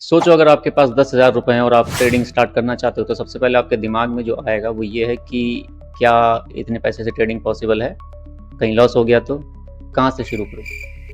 सोचो अगर आपके पास 10,000 रुपए हैं और आप ट्रेडिंग स्टार्ट करना चाहते हो तो सबसे पहले आपके दिमाग में जो आएगा वो ये है कि क्या इतने पैसे से ट्रेडिंग पॉसिबल है? कहीं लॉस हो गया तो? कहाँ से शुरू करूँ?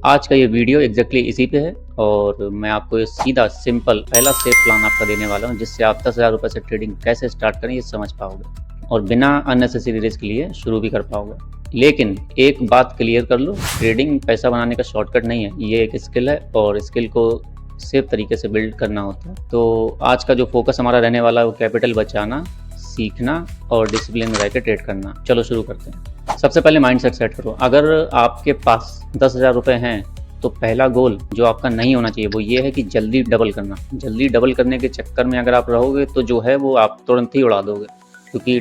आज का ये वीडियो एग्जैक्टली इसी पे है और मैं आपको ये सीधा सिंपल पहला सेफ प्लान आपका देने वाला हूँ जिससे आप 10,000 रुपये से ट्रेडिंग कैसे स्टार्ट करें ये समझ पाओगे और बिना अननेसेसरी रिस्क लिए शुरू भी कर पाओगे। लेकिन एक बात क्लियर कर लो, ट्रेडिंग पैसा बनाने का शॉर्टकट नहीं है, ये एक स्किल है और स्किल को सेफ तरीके से बिल्ड करना होता है। तो आज का जो फोकस हमारा रहने वाला है वो कैपिटल बचाना, सीखना और डिसिप्लिन में रहकर ट्रेड करना। चलो शुरू करते हैं। सबसे पहले माइंडसेट सेट करो। अगर आपके पास 10,000 रुपये हैं तो पहला गोल जो आपका नहीं होना चाहिए वो ये है कि जल्दी डबल करना। जल्दी डबल करने के चक्कर में अगर आप रहोगे तो जो है वो आप तुरंत ही उड़ा दोगे, क्योंकि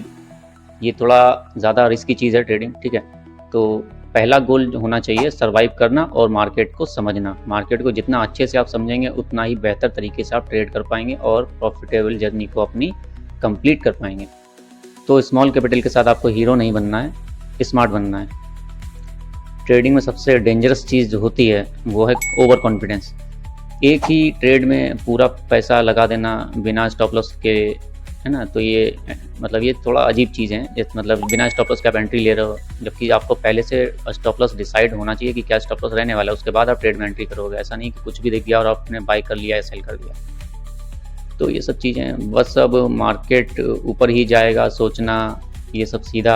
ये थोड़ा ज़्यादा रिस्की चीज़ है ट्रेडिंग, ठीक है। तो पहला गोल होना चाहिए सर्वाइव करना और मार्केट को समझना। मार्केट को जितना अच्छे से आप समझेंगे उतना ही बेहतर तरीके से आप ट्रेड कर पाएंगे और प्रॉफिटेबल जर्नी को अपनी कंप्लीट कर पाएंगे। तो स्मॉल कैपिटल के साथ आपको हीरो नहीं बनना है, स्मार्ट बनना है। ट्रेडिंग में सबसे डेंजरस चीज़ जो होती है वो है ओवर कॉन्फिडेंस। एक ही ट्रेड में पूरा पैसा लगा देना बिना स्टॉप लॉस के, है ना। तो ये मतलब ये थोड़ा अजीब चीज़ है। मतलब बिना स्टॉप लॉस के आप एंट्री ले रहे हो, जबकि आपको पहले से स्टॉप लॉस डिसाइड होना चाहिए कि क्या स्टॉप लॉस रहने वाला है, उसके बाद आप ट्रेड में एंट्री करोगे। ऐसा नहीं कि कुछ भी दिख गया और आपने बाय कर लिया या सेल कर दिया। तो ये सब चीज़ें बस अब मार्केट ऊपर ही जाएगा सोचना, ये सब सीधा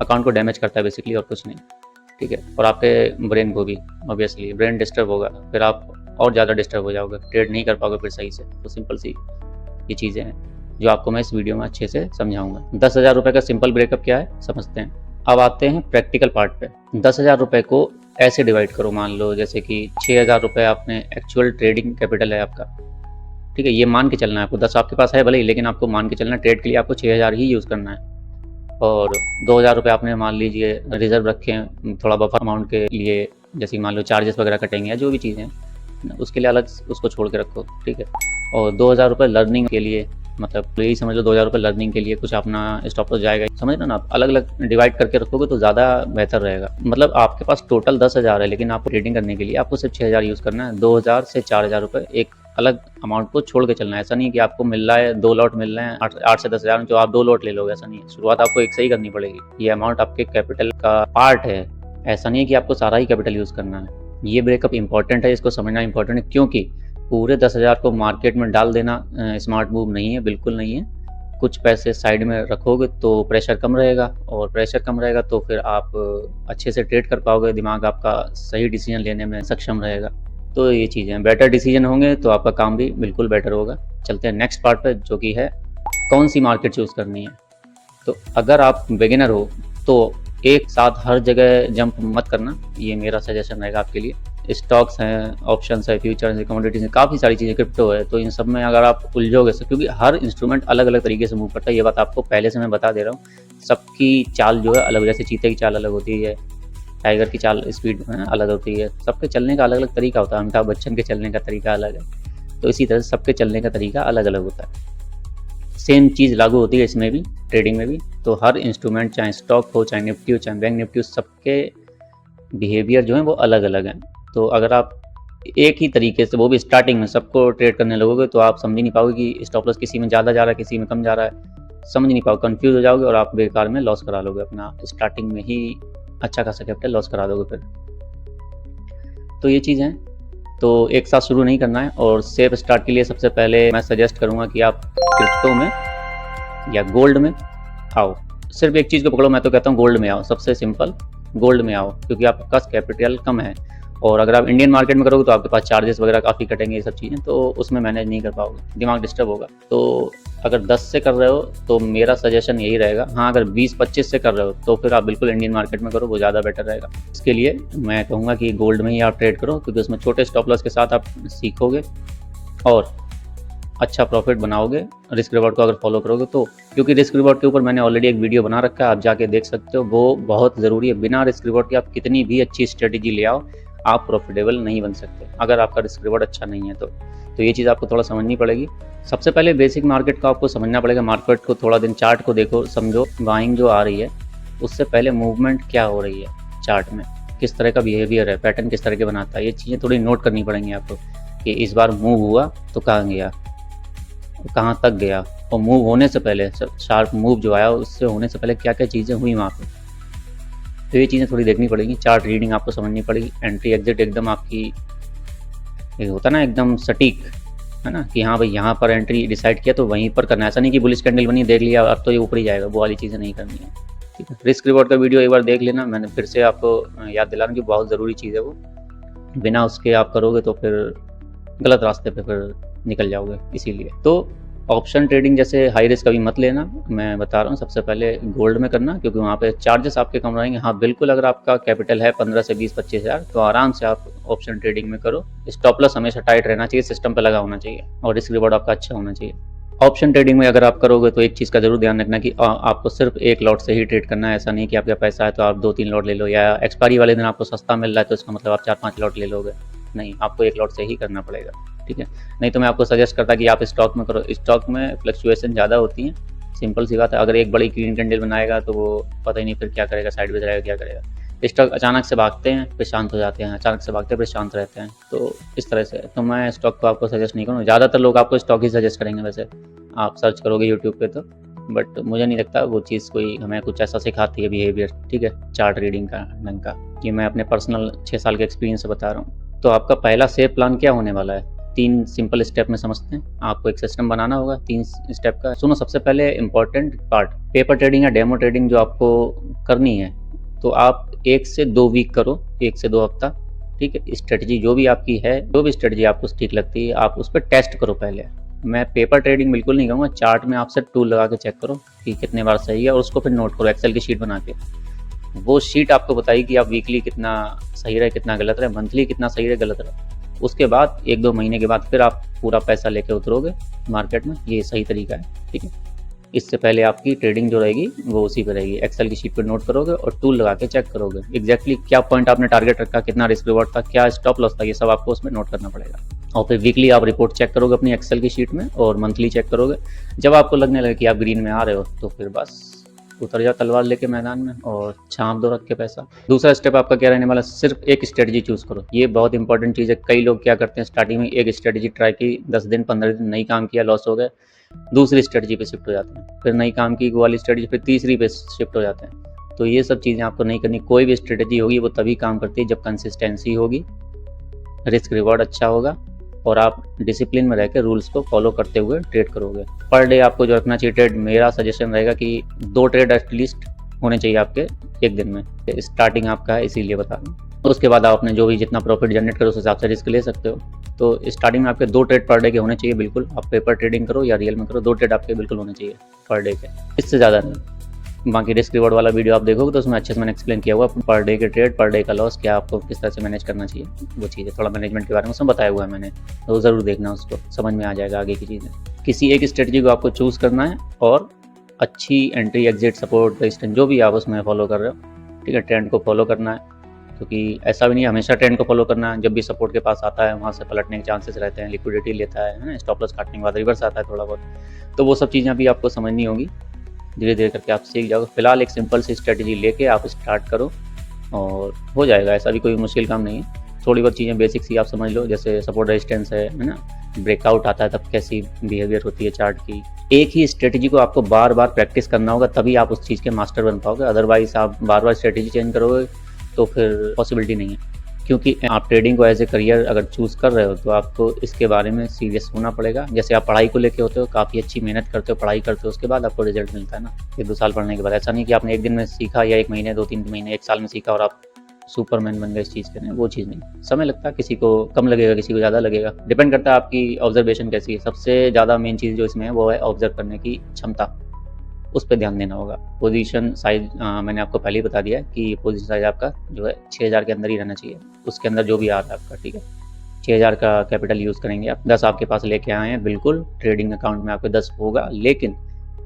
अकाउंट को डैमेज करता है बेसिकली और कुछ नहीं, ठीक है। और आपके ब्रेन को भी, ऑब्वियसली ब्रेन डिस्टर्ब होगा, फिर आप और ज़्यादा डिस्टर्ब हो जाओगे, ट्रेड नहीं कर पाओगे फिर सही से। तो सिंपल सी ये चीज़ें हैं जो आपको मैं इस वीडियो में अच्छे से समझाऊंगा। 10,000 रुपये का सिंपल ब्रेकअप क्या है समझते हैं। अब आते हैं प्रैक्टिकल पार्ट पे। 10,000 रुपये को ऐसे डिवाइड करो। मान लो जैसे कि 6,000 रुपये आपने एक्चुअल ट्रेडिंग कैपिटल है आपका, ठीक है। ये मान के चलना है आपको, 10 आपके पास है भले ही, लेकिन आपको मान के चलना है ट्रेड के लिए आपको 6,000 ही यूज़ करना है। और 2,000 रुपये आपने मान लीजिए रिजर्व रखे हैं थोड़ा बफर अमाउंट के लिए, जैसे मान लो चार्जेस वगैरह कटेंगे या जो भी चीज़ें हैं उसके लिए अलग उसको छोड़ के रखो, ठीक है। और 2,000 रुपये लर्निंग के लिए, मतलब यही समझ लो 2,000 रुपये लर्निंग के लिए कुछ अपना स्टॉप लॉस जाएगा, समझ लो ना। आप अलग अलग डिवाइड करके रखोगे तो ज़्यादा बेहतर रहेगा। मतलब आपके पास टोटल 10,000 है लेकिन आपको ट्रेडिंग करने के लिए आपको सिर्फ 6,000 यूज़ करना है। 2,000 से 4,000 रुपये एक अलग अमाउंट को छोड़ के चलना है। ऐसा नहीं कि आपको मिल रहा है 2 लॉट मिल रहे हैं 8 से 10,000 जो आप 2 लॉट ले लोगे, ऐसा नहीं है। शुरुआत आपको एक से ही करनी पड़ेगी। ये अमाउंट आपके कैपिटल का पार्ट है, ऐसा नहीं है कि आपको सारा ही कैपिटल यूज़ करना है। ये ब्रेकअप इंपॉर्टेंट है, इसको समझना इंपॉर्टेंट है, क्योंकि पूरे 10,000 को मार्केट में डाल देना स्मार्ट मूव नहीं है, बिल्कुल नहीं है। कुछ पैसे साइड में रखोगे तो प्रेशर कम रहेगा, और प्रेशर कम रहेगा तो फिर आप अच्छे से ट्रेड कर पाओगे, दिमाग आपका सही डिसीजन लेने में सक्षम रहेगा। तो ये चीज़ें बेटर डिसीजन होंगे तो आपका काम भी बिल्कुल बेटर होगा। चलते हैं नेक्स्ट पार्ट पे, जो कि है कौन सी मार्केट चूज़ करनी है। तो अगर आप बिगिनर हो तो एक साथ हर जगह जंप मत करना, ये मेरा सजेशन रहेगा आपके लिए। स्टॉक्स हैं, ऑप्शंस है, फ्यूचर्स है, कमोडिटीज हैं, काफ़ी सारी चीज़ें, क्रिप्टो है, तो इन सब में अगर आप उलझोगे क्योंकि हर इंस्ट्रूमेंट अलग अलग तरीके से मूव करता है, ये बात आपको पहले से मैं बता दे रहा हूँ। सबकी चाल जो है अलग, जैसे चीते की चाल अलग होती है, टाइगर की चाल स्पीड अलग होती है, सबके चलने का अलग अलग तरीका होता है। अमिताभ बच्चन के चलने का तरीका अलग है, तो इसी तरह से सबके चलने का तरीका अलग अलग होता है। सेम चीज़ लागू होती है इसमें भी, ट्रेडिंग में भी। तो हर इंस्ट्रूमेंट, चाहे स्टॉक हो, चाहे निफ्टी हो, चाहे बैंक निफ्टी हो, सबके बिहेवियर जो है वो अलग अलग हैं। तो अगर आप एक ही तरीके से, वो भी स्टार्टिंग में, सबको ट्रेड करने लगोगे तो आप समझ नहीं पाओगे कि स्टॉप लॉस किसी में ज़्यादा जा रहा है, किसी में कम जा रहा है, समझ नहीं पाओगे, कंफ्यूज हो जाओगे और आप बेकार में लॉस करा लोगे अपना। स्टार्टिंग में ही अच्छा खासा कैपिटल लॉस करा दोगे फिर। तो ये चीज़ है, तो एक साथ शुरू नहीं करना है। और सेफ स्टार्ट के लिए सबसे पहले मैं सजेस्ट करूँगा कि आप क्रिप्टो में या गोल्ड में आओ। सिर्फ एक चीज़ को पकड़ो, मैं तो कहता हूँ गोल्ड में आओ, सबसे सिंपल गोल्ड में आओ, क्योंकि आपके पास कैपिटल कम है। और अगर आप इंडियन मार्केट में करोगे तो आपके पास चार्जेस वगैरह काफ़ी कटेंगे, ये सब चीज़ें, तो उसमें मैनेज नहीं कर पाओगे, दिमाग डिस्टर्ब होगा। तो अगर 10 से कर रहे हो तो मेरा सजेशन यही रहेगा। हाँ, अगर 20-25 से कर रहे हो तो फिर आप बिल्कुल इंडियन मार्केट में करो, वो ज़्यादा बेटर रहेगा। इसके लिए मैं कहूँगा कि गोल्ड में ही आप ट्रेड करो, क्योंकि उसमें छोटे स्टॉप लॉस के साथ आप सीखोगे और अच्छा प्रॉफिट बनाओगे रिस्क रिवॉर्ड को अगर फॉलो करोगे तो। क्योंकि रिस्क रिवॉर्ड के ऊपर मैंने ऑलरेडी एक वीडियो बना रखा है, आप जाके देख सकते हो, वो बहुत ज़रूरी है। बिना रिस्क रिवॉर्ड के आप कितनी भी अच्छी स्ट्रेटेजी ले आओ, आप प्रॉफिटेबल नहीं बन सकते अगर आपका रिस्क रिवॉर्ड अच्छा नहीं है तो ये चीज़ आपको थोड़ा समझनी पड़ेगी। सबसे पहले बेसिक मार्केट को आपको समझना पड़ेगा। मार्केट को थोड़ा दिन चार्ट को देखो, समझो, बाइंग जो आ रही है उससे पहले मूवमेंट क्या हो रही है चार्ट में, किस तरह का बिहेवियर है, पैटर्न किस तरह के बनाता है, ये चीज़ें थोड़ी नोट करनी पड़ेंगी आपको। कि इस बार मूव हुआ तो कहाँ गया, कहाँ तक गया, और मूव होने से पहले शार्प मूव जो आया उससे होने से पहले क्या क्या चीज़ें हुई वहाँ पे। तो ये चीज़ें थोड़ी देखनी पड़ेगी, चार्ट रीडिंग आपको समझनी पड़ेगी, एंट्री एग्जिट एकदम आपकी ये होता ना एकदम सटीक, है ना, कि हाँ भाई यहाँ पर एंट्री डिसाइड किया तो वहीं पर करना है। ऐसा नहीं कि बुलिश कैंडल बनी देख लिया अब तो ये ऊपर ही जाएगा, वो वाली चीज़ें नहीं करनी है। ठीक है, रिस्क रिवॉर्ड का वीडियो एक बार देख लेना, मैंने फिर से आपको याद दिला रहा हूँ कि बहुत ज़रूरी चीज़ है वो, बिना उसके आप करोगे तो फिर गलत रास्ते पे फिर निकल जाओगे। इसीलिए तो ऑप्शन ट्रेडिंग जैसे हाई रिस्क कभी मत लेना, मैं बता रहा हूँ। सबसे पहले गोल्ड में करना, क्योंकि वहाँ पे चार्जेस आपके कम रहेंगे। हाँ बिल्कुल, अगर आपका कैपिटल है 15 से 20-25 हज़ार तो आराम से आप ऑप्शन ट्रेडिंग में करो। स्टॉप लॉस हमेशा टाइट रहना चाहिए, सिस्टम पे लगा होना चाहिए, और रिस्क रिवॉर्ड आपका अच्छा होना चाहिए। ऑप्शन ट्रेडिंग में अगर आप करोगे तो एक चीज़ का जरूर ध्यान रखना कि आपको सिर्फ एक लॉट से ही ट्रेड करना है। ऐसा नहीं कि आपका पैसा है तो आप 2-3 लॉट ले लो, या एक्सपायरी वाले दिन आपको सस्ता मिल रहा है तो इसका मतलब आप 4-5 लॉट ले लोगे। नहीं, आपको एक लॉट से ही करना पड़ेगा। ठीक है, नहीं तो मैं आपको सजेस्ट करता कि आप स्टॉक में करो। स्टॉक में फ्लक्चुएशन ज़्यादा होती है, सिंपल सी बात है। अगर एक बड़ी ग्रीन कैंडल बनाएगा तो वो पता ही नहीं फिर क्या करेगा, साइडवेज रहेगा, क्या करेगा। स्टॉक अचानक से भागते हैं फिर शांत हो जाते हैं, अचानक से भागते हैं फिर शांत रहते हैं, तो इस तरह से। तो मैं स्टॉक को आपको सजेस्ट नहीं करूँगा, ज़्यादातर लोग आपको स्टॉक ही सजेस्ट करेंगे वैसे, आप सर्च करोगे यूट्यूब पे तो। बट मुझे नहीं लगता वो चीज़ कोई हमें कुछ ऐसा सिखाती है बिहेवियर, ठीक है, चार्ट रीडिंग का ढंग का। ये मैं अपने पर्सनल 6 साल के एक्सपीरियंस से बता रहा हूँ। तो आपका पहला सेव प्लान क्या होने वाला है, 3 सिंपल स्टेप में समझते हैं। आपको एक सिस्टम बनाना होगा 3 स्टेप का। सुनो, सबसे पहले इंपॉर्टेंट पार्ट, पेपर ट्रेडिंग या डेमो ट्रेडिंग जो आपको करनी है तो आप 1 से 2 वीक करो, 1 से 2 हफ्ता। ठीक है, स्ट्रेटजी जो भी आपकी है, जो भी स्ट्रेटजी आपको ठीक लगती है आप उस पर टेस्ट करो पहले। मैं पेपर ट्रेडिंग बिल्कुल नहीं कहूँगा, चार्ट में आपसे टूल लगा के चेक करो कि कितने बार सही है, और उसको फिर नोट करो एक्सेल की शीट बना के। वो शीट आपको बताएगी कि आप वीकली कितना सही रहे, कितना गलत रहे, मंथली कितना सही रहे, गलत रहे। उसके बाद 1-2 महीने के बाद फिर आप पूरा पैसा लेके उतरोगे मार्केट में, ये सही तरीका है। ठीक है, इससे पहले आपकी ट्रेडिंग जो रहेगी वो उसी पे रहेगी, एक्सेल की शीट पर नोट करोगे और टूल लगा के चेक करोगे एग्जैक्टली क्या पॉइंट आपने टारगेट रखा, कितना रिस्क रिवॉर्ड था, क्या स्टॉप लॉस था, ये सब आपको उसमें नोट करना पड़ेगा। और फिर वीकली आप रिपोर्ट चेक करोगे अपनी एक्सेल की शीट में, और मंथली चेक करोगे। जब आपको लगने लगे कि आप ग्रीन में आ रहे हो तो फिर बस उतर जाओ तलवार लेके मैदान में और छाप दो रख के पैसा। दूसरा स्टेप आपका क्या रहने वाला, सिर्फ एक स्ट्रेटजी चूज करो। ये बहुत इंपॉर्टेंट चीज़ है। कई लोग क्या करते हैं, स्टार्टिंग में एक स्ट्रेटजी ट्राई की, 10 दिन 15 दिन नहीं काम किया, लॉस हो गए, दूसरी स्ट्रेटजी पे शिफ्ट हो जाते हैं, फिर नहीं काम की वो वाली स्ट्रेटजी, फिर तीसरी पे शिफ्ट हो जाते हैं। तो ये सब चीज़ें आपको नहीं करनी। कोई भी स्ट्रेटजी होगी वो तभी काम करती है जब कंसिस्टेंसी होगी, रिस्क रिवॉर्ड अच्छा होगा, और आप डिसिप्लिन में रह के रूल्स को फॉलो करते हुए ट्रेड करोगे। पर डे आपको जो रखना चाहिए ट्रेड, मेरा सजेशन रहेगा कि 2 ट्रेड एटलीस्ट होने चाहिए आपके एक दिन में। स्टार्टिंग आपका है इसीलिए बता रहा हूँ। उसके बाद आप अपने जो भी जितना प्रॉफिट जनरेट करो उस हिसाब से रिस्क ले सकते हो। तो स्टार्टिंग में आपके 2 ट्रेड पर डे के होने चाहिए बिल्कुल। आप पेपर ट्रेडिंग करो या रियल में करो, 2 ट्रेड आपके बिल्कुल होने चाहिए पर डे के, इससे ज़्यादा नहीं। बाकी रिस्क रिवॉर्ड वाला वीडियो आप देखोगे तो उसमें अच्छे से मैंने एक्सप्लेन किया हुआ पर डे के ट्रेड, पर डे का लॉस, क्या आपको किस तरह से मैनेज करना चाहिए, वो चीज़ें थोड़ा मैनेजमेंट के बारे में उसमें बताया हुआ है मैंने, तो ज़रूर देखना, उसको समझ में आ जाएगा आगे की चीज़ें। किसी एक स्ट्रेटजी को आपको चूज़ करना है और अच्छी एंट्री एग्जिट सपोर्ट रेजिस्टेंस जो भी आप उसमें फॉलो कर रहे हो, ठीक है, ट्रेंड को फॉलो करना है, क्योंकि ऐसा भी नहीं हमेशा ट्रेंड को फॉलो करना है। जब भी सपोर्ट के पास आता है वहाँ से पलटने के चांसेस रहते हैं, लिक्विडिटी लेता है ना, स्टॉप लॉस काटने के बाद रिवर्स आता है थोड़ा बहुत, तो वो सब चीज़ें भी आपको समझनी होगी। धीरे धीरे करके आप सीख जाओगे। फिलहाल एक सिंपल सी स्ट्रेटजी लेके आप स्टार्ट करो और हो जाएगा, ऐसा भी कोई मुश्किल काम नहीं है। थोड़ी बहुत चीज़ें बेसिक सी आप समझ लो, जैसे सपोर्ट रेजिस्टेंस है ना, ब्रेकआउट आता है तब कैसी बिहेवियर होती है चार्ट की। एक ही स्ट्रेटजी को आपको बार बार प्रैक्टिस करना होगा, तभी आप उस चीज़ के मास्टर बन पाओगे। अदरवाइज आप बार बार स्ट्रेटजी चेंज करोगे तो फिर पॉसिबिलिटी नहीं है, क्योंकि आप ट्रेडिंग को एज ए करियर अगर चूज़ कर रहे हो तो आपको इसके बारे में सीरियस होना पड़ेगा। जैसे आप पढ़ाई को लेके होते हो, काफ़ी अच्छी मेहनत करते हो, पढ़ाई करते हो, उसके बाद आपको रिजल्ट मिलता है ना, 1-2 साल पढ़ने के बाद। ऐसा नहीं कि आपने एक दिन में सीखा या 1 महीने, 2-3 महीने, 1 साल में सीखा और आप सुपरमैन बन गए इस चीज़ के लिए, वो चीज़ नहीं। समय लगता है, किसी को कम लगेगा, किसी को ज़्यादा लगेगा, डिपेंड करता है आपकी ऑब्जर्वेशन कैसी है। सबसे ज़्यादा मेन चीज़ जो इसमें है वो है ऑब्जर्व करने की क्षमता, उस पर ध्यान देना होगा। पोजीशन साइज मैंने आपको पहले ही बता दिया है कि पोजीशन साइज आपका जो है 6000 के अंदर ही रहना चाहिए, उसके अंदर जो भी आ रहा है आपका, ठीक है। 6000 का कैपिटल यूज़ करेंगे आप, 10 आपके पास लेके आए हैं, बिल्कुल ट्रेडिंग अकाउंट में आपके 10 होगा, लेकिन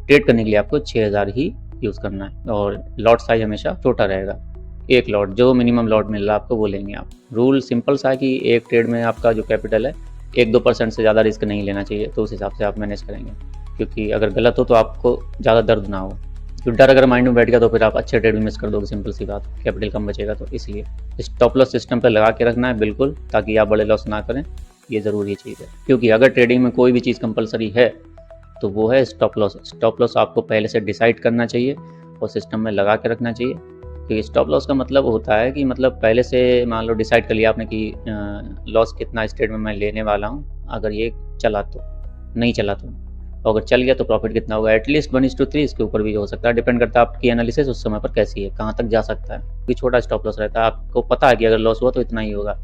ट्रेड करने के लिए आपको 6000 ही यूज़ करना है। और लॉट साइज हमेशा छोटा रहेगा, एक लॉट जो मिनिमम लॉट मिल रहा है आपको वो लेंगे आप। रूल सिंपल सा है कि एक ट्रेड में आपका जो कैपिटल है 1-2% से ज़्यादा रिस्क नहीं लेना चाहिए, तो उस हिसाब से आप मैनेज करेंगे, क्योंकि अगर गलत हो तो आपको ज़्यादा दर्द ना हो। तो डर अगर माइंड में बैठ गया तो फिर आप अच्छे ट्रेड भी मिस कर दोगे, सिंपल सी बात, कैपिटल कम बचेगा। तो इसलिए स्टॉप लॉस सिस्टम पर लगा के रखना है बिल्कुल, ताकि आप बड़े लॉस ना करें। ये ज़रूरी चीज़ है, क्योंकि अगर ट्रेडिंग में कोई भी चीज़ कंपलसरी है तो वो है स्टॉप लॉस। स्टॉप लॉस आपको पहले से डिसाइड करना चाहिए और सिस्टम में लगा के रखना चाहिए। तो स्टॉप लॉस का मतलब होता है कि मतलब पहले से मान लो डिसाइड कर लिया आपने कि लॉस कितना स्टेट में मैं लेने वाला हूँ, अगर ये चला तो, नहीं चला तो, और अगर चल गया तो प्रॉफिट कितना होगा। एटलीस्ट 1:3, इसके ऊपर भी हो सकता है, डिपेंड करता है आपकी एनालिसिस उस समय पर कैसी है, कहाँ तक जा सकता है। क्योंकि छोटा स्टॉप लॉस रहता है, आपको पता है कि अगर लॉस हुआ तो इतना ही होगा।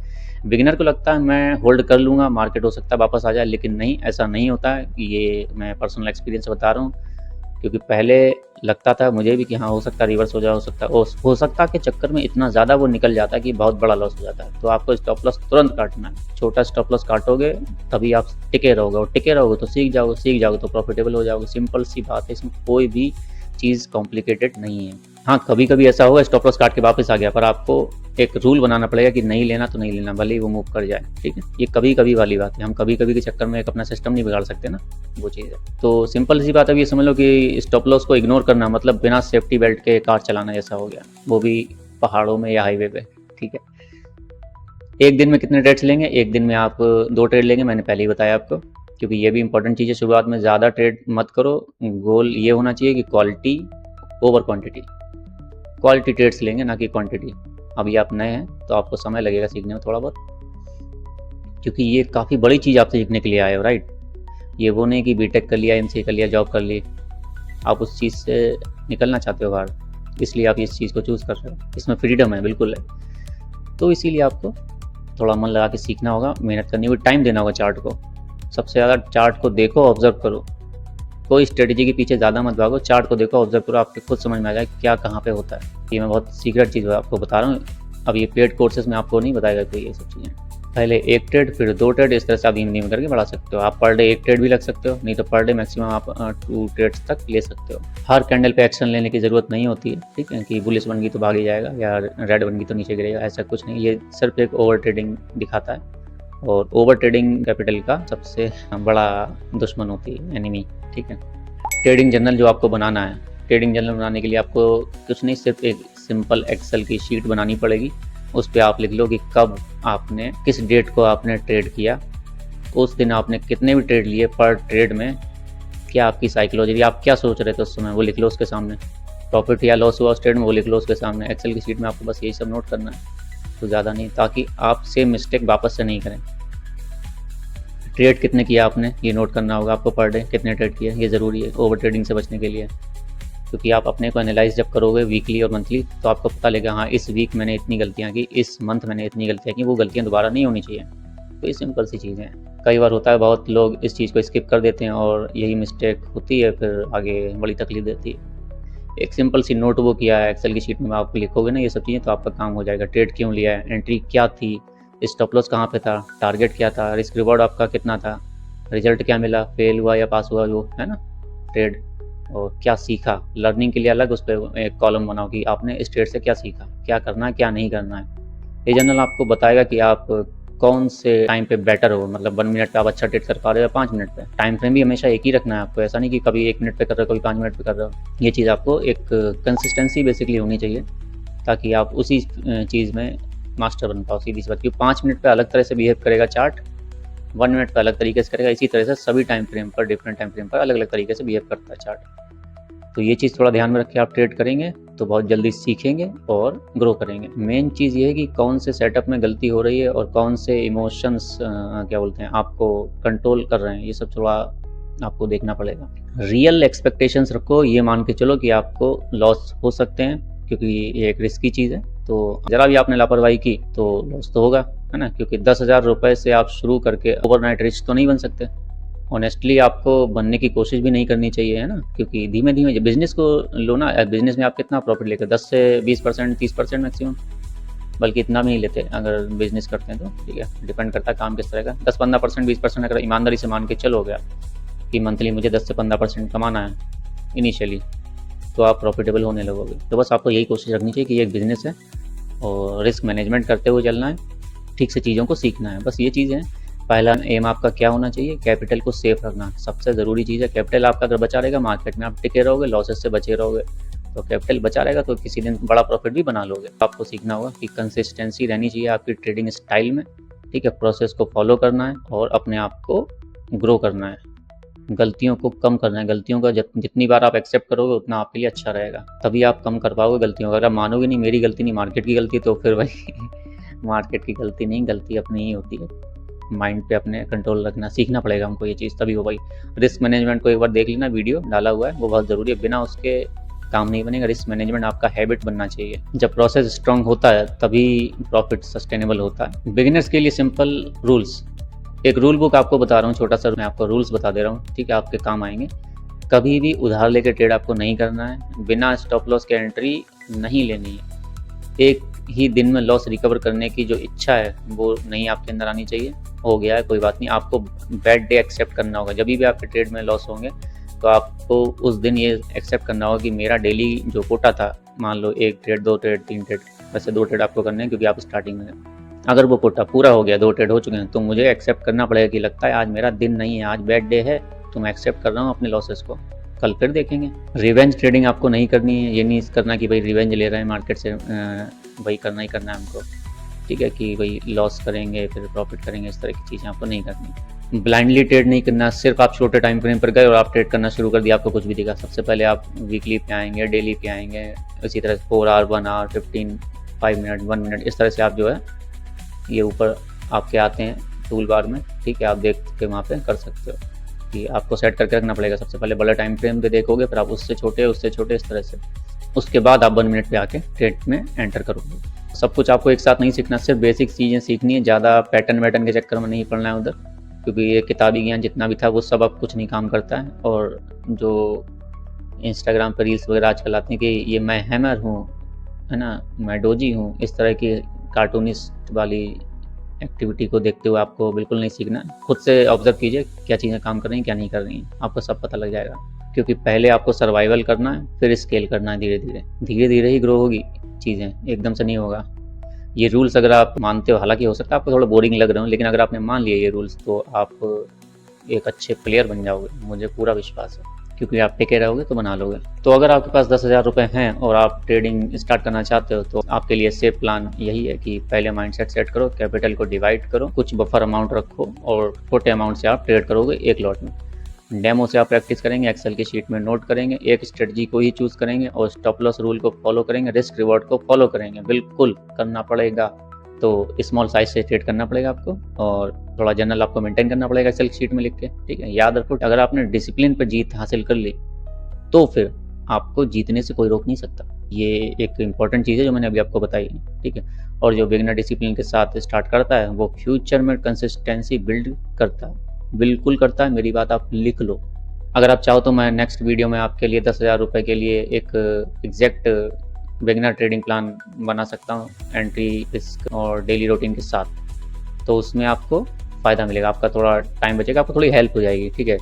बिगिनर को लगता है मैं होल्ड कर लूँगा, मार्केट हो सकता है वापस आ जाए, लेकिन नहीं, ऐसा नहीं होता है। ये मैं पर्सनल एक्सपीरियंस बता रहा हूँ, क्योंकि पहले लगता था मुझे भी कि हाँ हो सकता है रिवर्स हो जाए, हो सकता के चक्कर में इतना ज़्यादा वो निकल जाता है कि बहुत बड़ा लॉस हो जाता है। तो आपको स्टॉप लॉस तुरंत काटना है। छोटा स्टॉप लॉस काटोगे तभी आप टिके रहोगे, और टिके रहोगे तो सीख जाओगे तो प्रॉफिटेबल हो जाओगे। सिंपल सी बात है, इसमें कोई भी चीज़ कॉम्प्लिकेटेड नहीं है। हाँ, कभी कभी ऐसा होगा स्टॉप लॉस काट के वापस आ गया, पर आपको एक रूल बनाना पड़ेगा कि नहीं लेना तो नहीं लेना, भले ही वो मूव कर जाए। ठीक है, ये कभी कभी वाली बात है, हम कभी कभी के चक्कर में एक अपना सिस्टम नहीं बिगाड़ सकते ना, वो चीज़ है। तो सिंपल सी बात है, ये समझ लो कि स्टॉप लॉस को इग्नोर करना मतलब बिना सेफ्टी बेल्ट के कार चलाना जैसा हो गया, वो भी पहाड़ों में या हाईवे पे। ठीक है, एक दिन में कितने ट्रेड्स लेंगे? एक दिन में आप 2 ट्रेड लेंगे, मैंने पहले ही बताया आपको, क्योंकि ये भी इंपॉर्टेंट चीज़ है। शुरुआत में ज़्यादा ट्रेड मत करो, गोल ये होना चाहिए कि quality over quantity. Quality trades लेंगे, ना कि क्वांटिटी। अभी आप नए हैं तो आपको समय लगेगा सीखने में थोड़ा बहुत, क्योंकि ये काफ़ी बड़ी चीज़ आपसे सीखने के लिए आए हो, राइट। ये वो नहीं कि बीटेक कर लिया, एमसीए कर लिया, जॉब कर ली, आप उस चीज़ से निकलना चाहते हो बाहर, इसलिए आप इस चीज़ को चूज़ कर रहे हो। इसमें फ्रीडम है, बिल्कुल है। तो इसीलिए आपको थोड़ा मन लगा के सीखना होगा, मेहनत करनी होगी, टाइम देना होगा चार्ट को। सबसे ज़्यादा चार्ट को देखो, ऑब्जर्व करो, कोई स्ट्रेटेजी के पीछे ज़्यादा मत भागो, चार्ट को देखो, ऑब्जर्व करो, आपको खुद समझ में आ जाए क्या कहाँ पे होता है। ये मैं बहुत सीक्रेट चीज़ आपको बता रहा हूँ, अब ये पेड कोर्सेज में आपको नहीं बताएगा कोई ये सब चीज़ें। पहले 1 ट्रेड, फिर 2 ट्रेड, इस तरह से आप धीमे धीमे करके बढ़ा सकते हो। आप पर डे 1 ट्रेड भी लग सकते हो, नहीं तो पर डे मैक्सिमम आप 2 ट्रेड्स तक ले सकते हो। हर कैंडल पे एक्शन लेने की ज़रूरत नहीं होती है, ठीक है, कि बुलिश बन गई तो भाग ही जाएगा या रेड बन गई तो नीचे गिरेगा, ऐसा कुछ नहीं। ये सिर्फ एक ओवर ट्रेडिंग दिखाता है, और ओवर ट्रेडिंग कैपिटल का सबसे बड़ा दुश्मन होती है, एनिमी। ठीक है, ट्रेडिंग जर्नल जो आपको बनाना है, ट्रेडिंग जर्नल बनाने के लिए आपको कुछ नहीं, सिर्फ एक सिंपल एक्सेल की शीट बनानी पड़ेगी। उस पर आप लिख लो कि कब आपने, किस डेट को आपने ट्रेड किया, उस दिन आपने कितने भी ट्रेड लिए, पर ट्रेड में क्या आपकी साइकोलॉजी, आप क्या सोच रहे थे उस समय, वो लिख लो उसके सामने। प्रॉफिट या लॉस हुआ उस ट्रेड में, वो लिख लो उसके सामने। एक्सेल की शीट में आपको बस यही सब नोट करना है, तो ज़्यादा नहीं, ताकि आप सेम मिस्टेक वापस से नहीं करें। ट्रेड कितने किया आपने, ये नोट करना होगा आपको, पर डे कितने ट्रेड किए, ये ज़रूरी है ओवर ट्रेडिंग से बचने के लिए। क्योंकि आप अपने को एनालाइज जब करोगे वीकली और मंथली, तो आपको पता लगेगा हाँ इस वीक मैंने इतनी गलतियाँ की, इस मंथ मैंने इतनी गलतियाँ की, वो गलतियाँ दोबारा नहीं होनी चाहिए। तो ये सिंपल सी चीज़ें हैं। कई बार होता है बहुत लोग इस चीज़ को स्किप कर देते हैं और यही मिस्टेक होती है, फिर आगे बड़ी तकलीफ देती है। एक सिंपल सी नोटबुक या एक्सेल की शीट में आप लिखोगे ना ये सब चीज़ें, तो आपका काम हो जाएगा। ट्रेड क्यों लिया है, एंट्री क्या थी, स्टॉप लॉस कहाँ पे था, टारगेट क्या था, रिस्क रिवॉर्ड आपका कितना था, रिजल्ट क्या मिला, फेल हुआ या पास हुआ, जो है ना ट्रेड, और क्या सीखा। लर्निंग के लिए अलग उस पर एक कॉलम बनाओ कि आपने इस ट्रेड से क्या सीखा, क्या करना है क्या नहीं करना है। ये जर्नल आपको बताएगा कि आप कौन से टाइम पे बेटर हो, मतलब 1 मिनट पे आप अच्छा ट्रेड कर पा रहे हो या 5 मिनट पे। टाइम फ्रेम भी हमेशा एक ही रखना है आपको, ऐसा नहीं कि कभी 1 मिनट पे कर रहे हो, कभी 5 मिनट पे कर रहे हो। ये चीज़ आपको एक कंसिस्टेंसी बेसिकली होनी चाहिए, ताकि आप उसी चीज़ में मास्टर बन पाओ। सीधी सी बात, क्योंकि 5 मिनट पे अलग तरह से बिहेव करेगा चार्ट, 1 मिनट पे अलग तरीके से करेगा, इसी तरह से सभी टाइम फ्रेम पर, डिफरेंट टाइम फ्रेम पर अलग अलग तरीके से बिहेव करता है चार्ट। तो ये चीज़ थोड़ा ध्यान में रख के आप ट्रेड करेंगे तो बहुत जल्दी सीखेंगे और ग्रो करेंगे। मेन चीज़ ये है कि कौन से सेटअप में गलती हो रही है और कौन से इमोशंस क्या बोलते हैं आपको कंट्रोल कर रहे हैं, ये सब थोड़ा आपको देखना पड़ेगा। रियल एक्सपेक्टेशंस रखो, ये मान के चलो कि आपको लॉस हो सकते हैं, क्योंकि ये एक रिस्की चीज़ है। तो ज़रा भी आपने लापरवाही की तो लॉस तो होगा, है ना, क्योंकि 10,000 रुपये से आप शुरू करके ओवरनाइट रिच तो नहीं बन सकते। ऑनेस्टली आपको बनने की कोशिश भी नहीं करनी चाहिए, है ना, क्योंकि धीमे धीमे बिजनेस को लो ना, बिजनेस में आप कितना प्रॉफिट लेते हैं, 10 से 20%, 30% मैक्सिमम, बल्कि इतना भी नहीं लेते अगर बिजनेस करते हैं तो। ठीक है, डिपेंड करता है काम किस तरह का। 10-15%, 20% अगर ईमानदारी से मान के चलोगे कि मंथली मुझे 10 से 15% कमाना है इनिशियली, तो आप प्रॉफिटेबल होने लगोगे। तो बस आपको यही कोशिश रखनी चाहिए कि ये एक बिज़नेस है और रिस्क मैनेजमेंट करते हुए चलना है, ठीक से चीज़ों को सीखना है, बस ये चीज़ है। पहला एम आपका क्या होना चाहिए, कैपिटल को सेफ रखना सबसे ज़रूरी चीज़ है। कैपिटल आपका अगर बचा रहेगा, मार्केट में आप टिके रहोगे, लॉसेस से बचे रहोगे, तो कैपिटल बचा रहेगा तो किसी दिन बड़ा प्रॉफिट भी बना लोगे। आपको सीखना होगा कि कंसिस्टेंसी रहनी चाहिए आपकी ट्रेडिंग स्टाइल में, ठीक है, प्रोसेस को फॉलो करना है और अपने आप को ग्रो करना है, गलतियों को कम करना है। गलतियों का जितनी बार आप एक्सेप्ट करोगे उतना आपके लिए अच्छा रहेगा, तभी आप कम कर पाओगे गलतियों को। अगर आप मानोगे नहीं मेरी गलती नहीं मार्केट की गलती, तो फिर भाई मार्केट की गलती नहीं, गलती अपनी ही होती है। माइंड पे अपने कंट्रोल रखना सीखना पड़ेगा हमको, ये चीज़ तभी हो भाई। रिस्क मैनेजमेंट को एक बार देख लेना, वीडियो डाला हुआ है, वो बहुत ज़रूरी है, बिना उसके काम नहीं बनेगा। रिस्क मैनेजमेंट आपका हैबिट बनना चाहिए। जब प्रोसेस स्ट्रांग होता है तभी प्रॉफिट सस्टेनेबल होता है। बिगिनर्स के लिए सिंपल रूल्स, एक रूल बुक आपको बता रहा हूँ, छोटा सा मैं आपको रूल्स बता दे रहा हूँ, ठीक है, आपके काम आएंगे। कभी भी उधार लेकर ट्रेड आपको नहीं करना है, बिना स्टॉप लॉस के एंट्री नहीं लेनी है, एक ही दिन में लॉस रिकवर करने की जो इच्छा है वो नहीं आपके अंदर आनी चाहिए। हो गया है कोई बात नहीं, आपको बैड डे एक्सेप्ट करना होगा। जब भी आपके ट्रेड में लॉस होंगे तो आपको उस दिन ये एक्सेप्ट करना होगा कि मेरा डेली जो कोटा था, मान लो 1 ट्रेड 2 ट्रेड 3 ट्रेड, वैसे 2 ट्रेड आपको करने हैं क्योंकि आप स्टार्टिंग में हैं। अगर वो कोटा पूरा हो गया, 2 ट्रेड हो चुके हैं, तो मुझे एक्सेप्ट करना पड़ेगा कि लगता है आज मेरा दिन नहीं है, आज बैड डे है, तो मैं एक्सेप्ट कर रहा हूँ अपने लॉसेस को, कल फिर देखेंगे। रिवेंज ट्रेडिंग आपको नहीं करनी है, ये नहीं करना कि भाई रिवेंज ले रहे हैं मार्केट से, वही करना ही करना है हमको, ठीक है, कि भाई लॉस करेंगे फिर प्रॉफिट करेंगे, इस तरह की चीज़ें आपको नहीं करनी। ब्लाइंडली ट्रेड नहीं करना, सिर्फ आप छोटे टाइम फ्रेम पर गए और आप ट्रेड करना शुरू कर दिया, आपको कुछ भी दिखा। सबसे पहले आप वीकली पे आएंगे, डेली पे आएंगे, इसी तरह से 4 आवर 1 आवर 15 5 मिनट 1 मिनट, इस तरह से आप जो है ये ऊपर आपके आते हैं टूल बार में, ठीक है, आप देख के वहाँ पे कर सकते हो। कि आपको सेट करके रखना पड़ेगा, सबसे पहले बड़ा टाइम फ्रेम पे देखोगे, फिर आप उससे छोटे इस तरह से, उसके बाद आप 1 मिनट पे आके ट्रेड में एंटर करोगे। सब कुछ आपको एक साथ नहीं सीखना, सिर्फ बेसिक चीज़ें सीखनी है, ज़्यादा पैटर्न वैटर्न के चक्कर में नहीं पड़ना है उधर, क्योंकि ये किताबी ज्ञान जितना भी था वो सब अब कुछ नहीं काम करता है। और जो इंस्टाग्राम पर रील्स वगैरह आजकल आती हैं कि ये मैं हैमर हूँ, है ना, मैं डोजी हूँ, इस तरह की कार्टूनिस्ट वाली एक्टिविटी को देखते हुए आपको बिल्कुल नहीं सीखना। खुद से ऑब्जर्व कीजिए क्या चीज़ें काम कर रही हैं क्या नहीं कर रही हैं, आपको सब पता लग जाएगा। क्योंकि पहले आपको सर्वाइवल करना है, फिर स्केल करना है, धीरे धीरे ही ग्रो होगी चीज़ें, एकदम से नहीं होगा। ये रूल्स अगर आप मानते हो, हालांकि हो सकता है आपको थोड़ा बोरिंग लग रहे हो, लेकिन अगर आपने मान लिया ये रूल्स तो आप एक अच्छे प्लेयर बन जाओगे, मुझे पूरा विश्वास है, क्योंकि आप टिके रहोगे तो बना लोगे। तो अगर आपके पास 10,000 रुपये हैं और आप ट्रेडिंग स्टार्ट करना चाहते हो तो आपके लिए सेफ प्लान यही है कि पहले माइंडसेट सेट करो, कैपिटल को डिवाइड करो, कुछ बफर अमाउंट रखो और छोटे अमाउंट से आप ट्रेड करोगे एक लॉट में। डेमो से आप प्रैक्टिस करेंगे, एक्सेल की शीट में नोट करेंगे, एक स्ट्रेटजी को ही चूज करेंगे और स्टॉप लॉस रूल को फॉलो करेंगे, रिस्क रिवॉर्ड को फॉलो करेंगे, बिल्कुल करना पड़ेगा। तो स्मॉल साइज से ट्रेड करना पड़ेगा आपको और थोड़ा जर्नल आपको मेंटेन करना पड़ेगा एक्सेल शीट में लिख के, ठीक है। याद रखो, अगर आपने डिसिप्लिन पर जीत हासिल कर ली तो फिर आपको जीतने से कोई रोक नहीं सकता। ये एक इम्पॉर्टेंट चीज़ है जो मैंने अभी आपको बताई है, ठीक है। और जो बिगिनर डिसिप्लिन के साथ स्टार्ट करता है वो फ्यूचर में कंसिस्टेंसी बिल्ड करता है, बिल्कुल करता है, मेरी बात आप लिख लो। अगर आप चाहो तो मैं नेक्स्ट वीडियो में आपके लिए 10,000 रुपये के लिए एक एग्जैक्ट बिगिनर ट्रेडिंग प्लान बना सकता हूँ, एंट्री रिस्क और डेली रूटीन के साथ। तो उसमें आपको फ़ायदा मिलेगा, आपका थोड़ा टाइम बचेगा, आपको थोड़ी हेल्प हो जाएगी, ठीक है।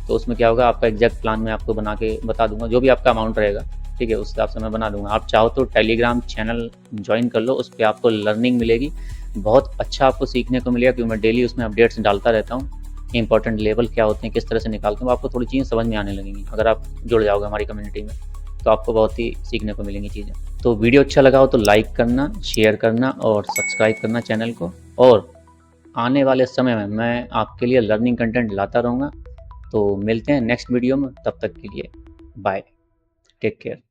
तो उसमें क्या होगा, आपका एग्जैक्ट प्लान मैं आपको बना के बता दूंगा, जो भी आपका अमाउंट रहेगा, ठीक है, उस हिसाब से मैं बना दूंगा। आप चाहो तो टेलीग्राम चैनल ज्वाइन कर लो, उस पर आपको लर्निंग मिलेगी, बहुत अच्छा आपको सीखने को मिलेगा, क्योंकि मैं डेली उसमें अपडेट्स डालता रहता हूँ। इंपॉर्टेंट लेवल क्या होते हैं, किस तरह से निकालता हूँ, आपको थोड़ी चीज़ें समझ में आने लगेंगी अगर आप जुड़ जाओगे हमारी कम्युनिटी में, तो आपको बहुत ही सीखने को मिलेंगी चीज़ें। तो वीडियो अच्छा लगा हो तो लाइक करना, शेयर करना और सब्सक्राइब करना चैनल को। और आने वाले समय में मैं आपके लिए लर्निंग कंटेंट लाता रहूँगा। तो मिलते हैं नेक्स्ट वीडियो में, तब तक के लिए बाय, टेक केयर।